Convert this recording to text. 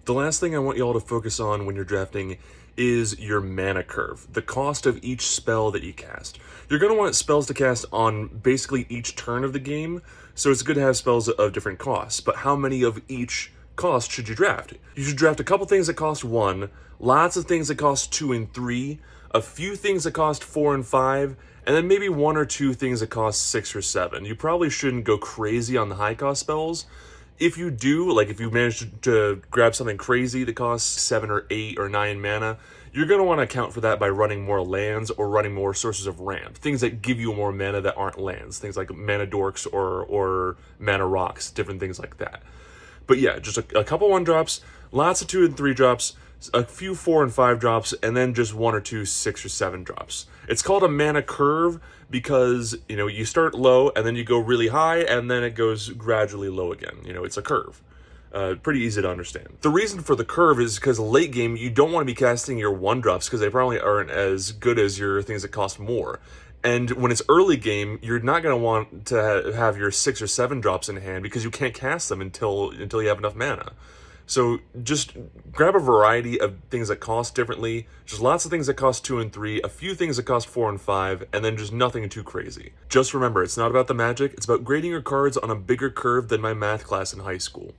The last thing I want y'all to focus on when you're drafting is your mana curve, the cost of each spell that you cast. You're going to want spells to cast on basically each turn of the game, so it's good to have spells of different costs, but how many of each cost should you draft? You should draft a couple things that cost 1, lots of things that cost 2 and 3, a few things that cost 4 and 5, and then maybe 1 or 2 things that cost 6 or 7. You probably shouldn't go crazy on the high cost spells. If you do, like if you manage to grab something crazy that costs 7 or 8 or 9 mana, you're going to want to account for that by running more lands or running more sources of ramp. Things that give you more mana that aren't lands. Things like mana dorks or mana rocks, different things like that. But yeah, just a couple 1-drops, lots of 2 and 3 drops, a few 4 and 5 drops, and then just 1 or 2 6 or 7 drops. It's called a mana curve because, you start low and then you go really high and then it goes gradually low again. It's a curve. Pretty easy to understand. The reason for the curve is because late game, you don't want to be casting your 1-drops because they probably aren't as good as your things that cost more. And when it's early game, you're not going to want to have your 6 or 7 drops in hand because you can't cast them until you have enough mana. So just grab a variety of things that cost differently, just lots of things that cost 2 and 3, a few things that cost 4 and 5, and then just nothing too crazy. Just remember, it's not about the magic, it's about grading your cards on a bigger curve than my math class in high school.